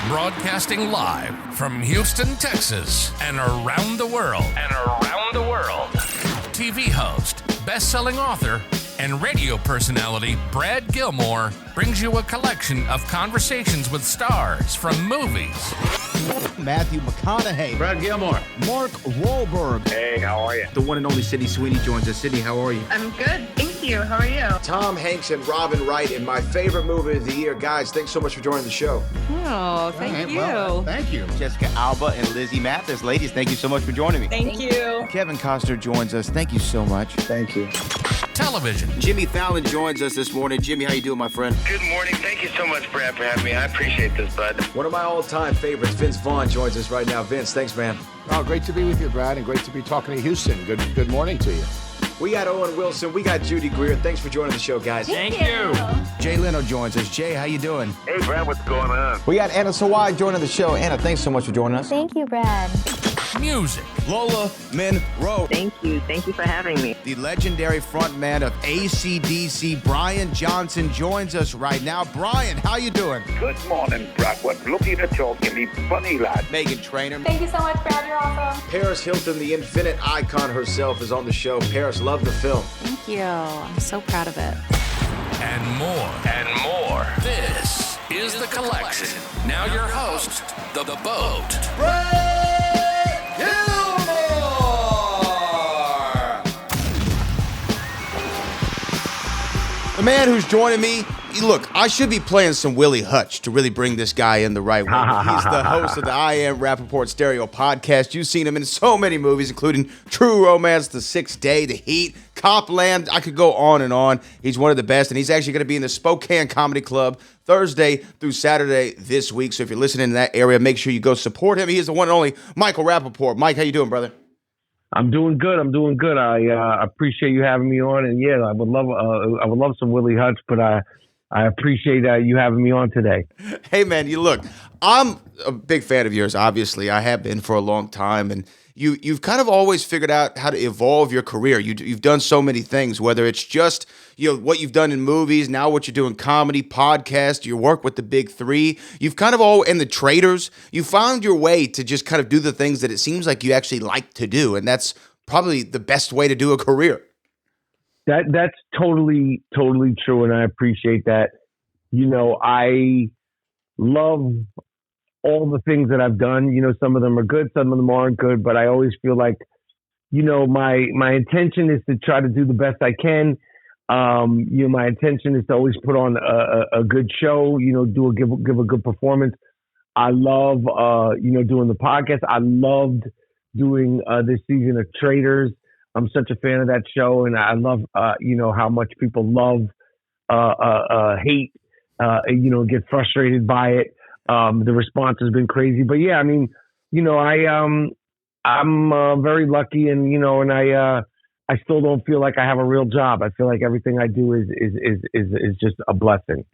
Broadcasting live from Houston, Texas, and around the world. TV host, best-selling author, and radio personality Brad Gilmore brings you a collection of conversations with stars from movies. Matthew McConaughey. Brad Gilmore. Mark Wahlberg. Hey, how are you? The one and only Sydney Sweeney joins us. Sydney, how are you? I'm good, thank you. How are you? Tom Hanks and Robin Wright in my favorite movie of the year. Guys, thanks so much for joining the show. Oh, thank you. Well, thank you. Jessica Alba and Lizzie Mathis. Ladies, thank you so much for joining me. Thank you. Kevin Costner joins us. Thank you so much. Thank you. Television. Jimmy Fallon joins us this morning. Jimmy, how you doing, my friend? Good morning. Thank you so much, Brad, for having me. I appreciate this, bud. One of my all-time favorites, Vince Vaughn, joins us right now. Vince, thanks, man. Oh, great to be with you, Brad, and great to be talking to Houston. Good morning to you. We got Owen Wilson. We got Judy Greer. Thanks for joining the show, guys. Thank you. Jay Leno joins us. Jay, how you doing? Hey, Brad, what's going on? We got Anna Sawai joining the show. Anna, thanks so much for joining us. Thank you, Brad. Music. Lola Monroe. Thank you. Thank you for having me. The legendary frontman of AC/DC, Brian Johnson, joins us right now. Brian, how you doing? Good morning, Brad. What looking at talking me funny, lad. Megan Trainor. Thank you so much, Brad. You're awesome. Paris Hilton, the infinite icon herself, is on the show. Paris, love the film. Thank you. I'm so proud of it. And more. This is The Collection. Now your host, The Boat. Brad Gilmore! The man who's joining me, look, I should be playing some Willie Hutch to really bring this guy in the right way. He's the host of the I Am Rapaport Stereo podcast. You've seen him in so many movies, including True Romance, The Sixth Day, The Heat, Copland. I could go on and on. He's one of the best, and he's actually going to be in the Spokane Comedy Club Thursday through Saturday this week. So if you're listening in that area, make sure you go support him. He is the one and only Michael Rapaport. Mike, how you doing, brother? I'm doing good. I appreciate you having me on, and yeah, I would love some Willie Hutch, but I appreciate you having me on today. Hey, man, look, I'm a big fan of yours, obviously. I have been for a long time, and you've kind of always figured out how to evolve your career. You've done so many things, whether it's just what you've done in movies, now what you do in comedy, podcast, your work with the big three. You've kind of all in the Traitors. You found your way to just kind of do the things that it seems like you actually like to do, and that's probably the best way to do a career. That's totally true, and I appreciate that. I love all the things that I've done. Some of them are good, some of them aren't good, but I always feel like, my intention is to try to do the best I can. My intention is to always put on a good show, give a good performance. I love, doing the podcast. I loved doing this season of Traitors. I'm such a fan of that show, and I love, how much people love, hate, get frustrated by it. The response has been crazy, but yeah, I mean, I'm very lucky, and I still don't feel like I have a real job. I feel like everything I do is just a blessing.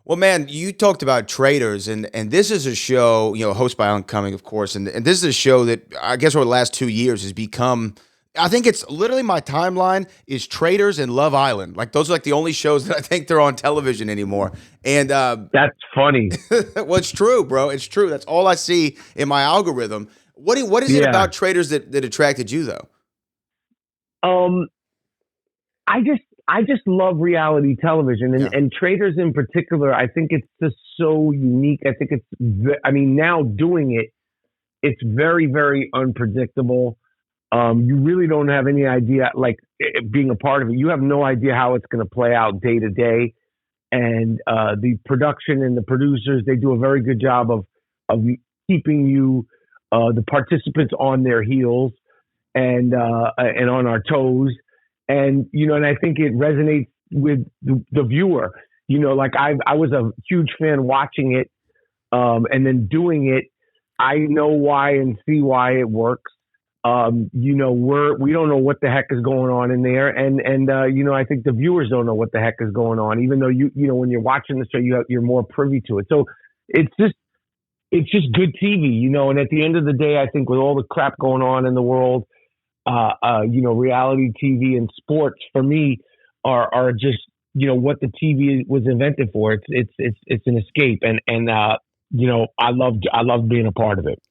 Well, man, you talked about Traitors, and this is a show, hosted by Oncoming, of course, and this is a show that I guess over the last 2 years has become, I think it's literally my timeline is Traitors and Love Island. Like, those are like the only shows that I think they're on television anymore. And that's funny. Well, it's true, bro. It's true. That's all I see in my algorithm. What is it about Traitors that attracted you, though? I just love reality television, and Traitors in particular. I think it's just so unique. I think now doing it, it's very, very unpredictable. You really don't have any idea, like being a part of it. You have no idea how it's going to play out day to day. And the production and the producers, they do a very good job of keeping you, the participants, on their heels and on our toes. And and I think it resonates with the viewer. Like I was a huge fan watching it, and then doing it. I know why and see why it works. We don't know what the heck is going on in there. And I think the viewers don't know what the heck is going on, even though when you're watching the show, you're more privy to it. So it's just good TV, and at the end of the day, I think with all the crap going on in the world, reality TV and sports for me are just, what the TV was invented for. It's an escape. And I loved being a part of it.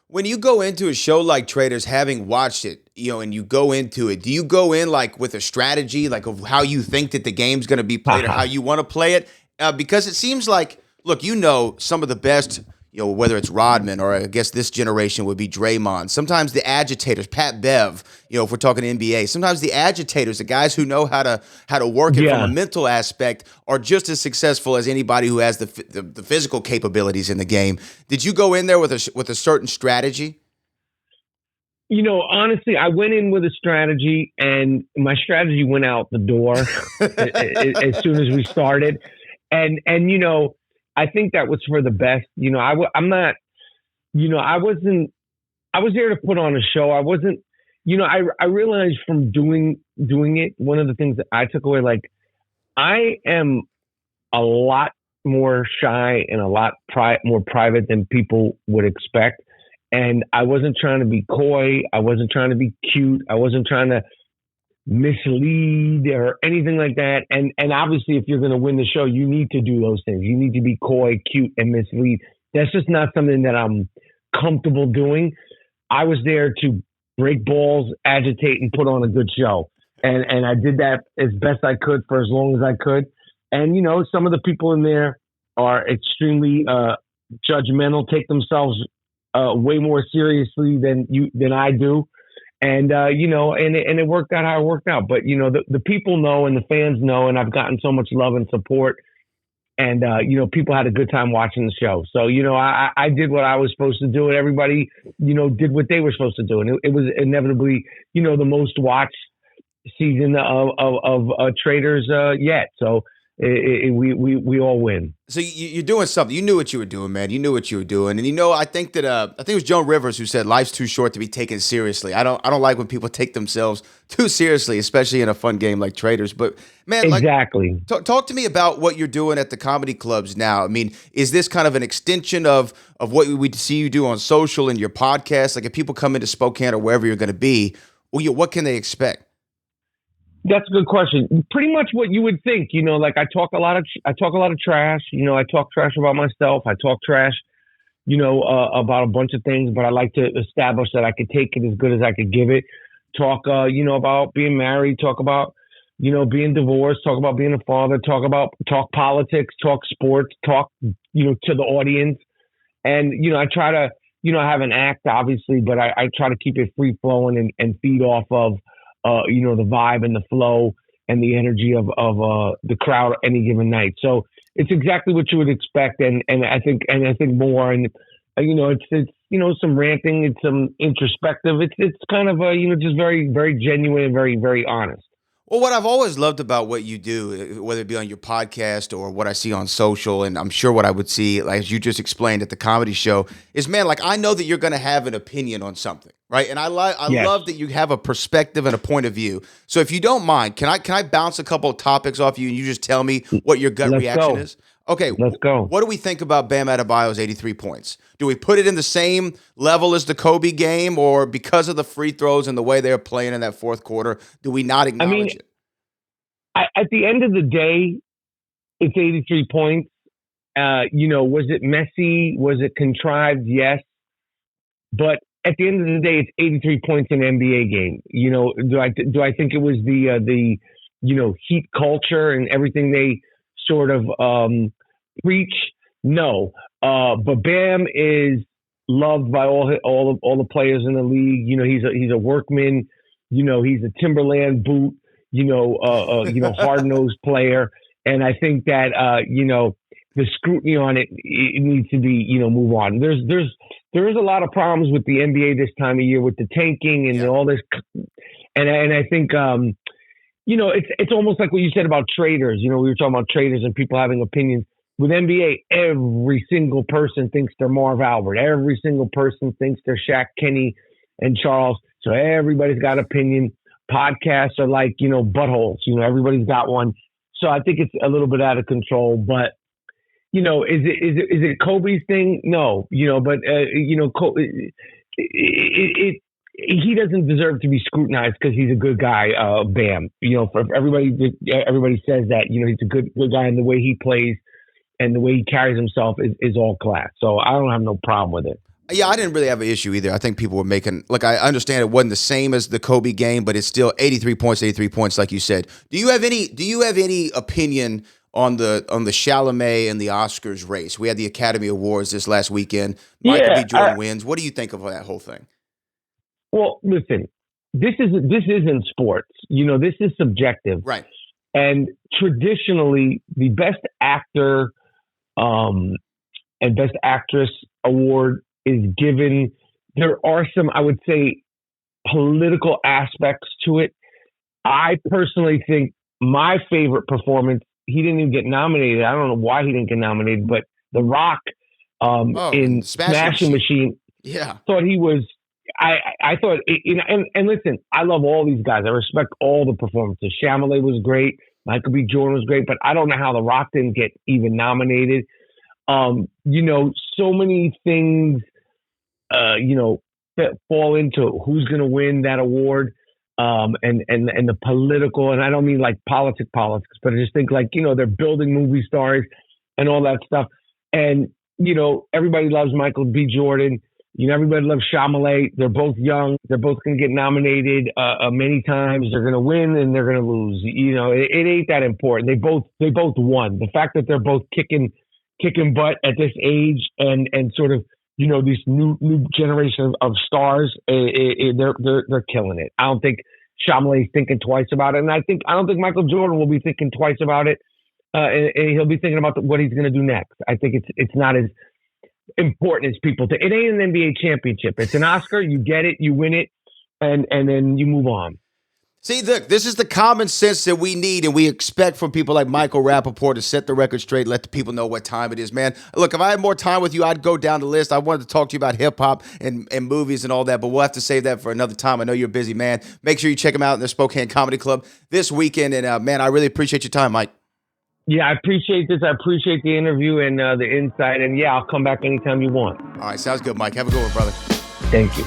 When you go into a show like Traitors, having watched it, and you go into it, do you go in like with a strategy, like of how you think that the game's going to be played or how you want to play it? Because it seems like, look, some of the best, whether it's Rodman or I guess this generation would be Draymond. Sometimes the agitators, Pat Bev, if we're talking NBA, sometimes the agitators, the guys who know how to work it from a mental aspect, are just as successful as anybody who has the physical capabilities in the game. Did you go in there with a certain strategy? Honestly, I went in with a strategy, and my strategy went out the door as soon as we started. And I think that was for the best. I'm not, I was there to put on a show. I wasn't, I realized from doing it, one of the things that I took away, like, I am a lot more shy and a lot more private than people would expect. And I wasn't trying to be coy. I wasn't trying to be cute. I wasn't trying to mislead or anything like that. And obviously, if you're going to win the show, you need to do those things. You need to be coy, cute, and mislead. That's just not something that I'm comfortable doing. I was there to break balls, agitate, and put on a good show. And I did that as best I could for as long as I could. And, some of the people in there are extremely judgmental, take themselves way more seriously than I do. And, and it worked out how it worked out. But, the people know and the fans know, and I've gotten so much love and support. And, people had a good time watching the show. So, I did what I was supposed to do, and everybody, did what they were supposed to do. And it was inevitably, the most watched season of Traitors yet. So we all win. So you're doing something. You knew what you were doing, man. You knew what you were doing. And I think that I think it was Joan Rivers who said life's too short to be taken seriously. I don't like when people take themselves too seriously, especially in a fun game like Traitors. But man, exactly. Talk to me about what you're doing at the comedy clubs now. I mean, is this kind of an extension of what we see you do on social and your podcast? Like, if people come into Spokane or wherever you're going to be, what can they expect? That's a good question. Pretty much what you would think, like I talk a lot of trash, I talk trash about myself. I talk trash, about a bunch of things, but I like to establish that I could take it as good as I could give it. Talk, about being married, talk about, being divorced, talk about being a father, talk politics, talk sports, talk, to the audience. And, I try to, I have an act obviously, but I try to keep it free flowing and feed off of, the vibe and the flow and the energy of the crowd any given night. So it's exactly what you would expect. And I think more, and, it's some ranting, it's some introspective. It's kind of, just very, very genuine and very, very honest. Well, what I've always loved about what you do, whether it be on your podcast or what I see on social, and I'm sure what I would see, like, as you just explained at the comedy show, is, man, like, I know that you're going to have an opinion on something, right? And I love that you have a perspective and a point of view. So if you don't mind, can I bounce a couple of topics off you and you just tell me what your gut reaction is? Okay, let's go. What do we think about Bam Adebayo's 83 points? Do we put it in the same level as the Kobe game, or because of the free throws and the way they're playing in that fourth quarter, do we not acknowledge it? At the end of the day, it's 83 points. Was it messy? Was it contrived? Yes. But at the end of the day, it's 83 points in an NBA game. Do I think it was the Heat culture and everything they sort of preach? No. But Bam is loved by all the players in the league. He's a workman. He's a Timberland boot. Hard-nosed player. And I think that, the scrutiny on it needs to be, move on. There is a lot of problems with the NBA this time of year with the tanking and all this. And I think, it's almost like what you said about Traitors. We were talking about Traitors and people having opinions. With NBA, every single person thinks they're Marv Albert. Every single person thinks they're Shaq, Kenny, and Charles. So everybody's got opinion. Podcasts are like, buttholes. Everybody's got one. So I think it's a little bit out of control. But, is it Kobe's thing? No. But he doesn't deserve to be scrutinized because he's a good guy. Bam. For everybody says that. He's a good guy in the way he plays. and the way he carries himself is all class. So I don't have no problem with it. Yeah, I didn't really have an issue either. I think people were making, like, I understand it wasn't the same as the Kobe game, but it's still 83 points, like you said. Do you have any opinion on the Chalamet and the Oscars race? We had the Academy Awards this last weekend. Michael B. Jordan wins. What do you think of that whole thing? Well, listen, this isn't sports. This is subjective. Right. And traditionally, the Best Actor and Best Actress award is given. There are some, I would say, political aspects to it. I personally think my favorite performance, he didn't even get nominated. I don't know why he didn't get nominated, but The Rock in Smashing Machine. Yeah. Thought he was, I thought, and listen, I love all these guys. I respect all the performances. Chalamet was great. Michael B. Jordan was great, but I don't know how The Rock didn't get even nominated. So many things, that fall into who's going to win that award, and the political, and I don't mean like politics, but I just think like, they're building movie stars and all that stuff. And, everybody loves Michael B. Jordan. Everybody loves Chalamet. They're both young. They're both going to get nominated many times. They're going to win and they're going to lose. It ain't that important. They both won. The fact that they're both kicking butt at this age and sort of, this new generation of stars, they're killing it. I don't think Chalamet's thinking twice about it, and I don't think Michael Jordan will be thinking twice about it. And he'll be thinking about what he's going to do next. I think it's not as important as people think. It ain't an NBA championship. It's an Oscar. You get it, you win it, and then you move on. See, look, this is the common sense that we need and we expect from people like Michael Rapaport to set the record straight, let the people know what time it is, man. Look, if I had more time with you, I'd go down the list. I wanted to talk to you about hip-hop and movies and all that, but we'll have to save that for another time. I know you're a busy, man. Make sure you check them out in the Spokane Comedy Club this weekend. And, man, I really appreciate your time, Mike. Yeah, I appreciate this. I appreciate the interview and the insight. And, yeah, I'll come back anytime you want. All right, sounds good, Mike. Have a good one, brother. Thank you.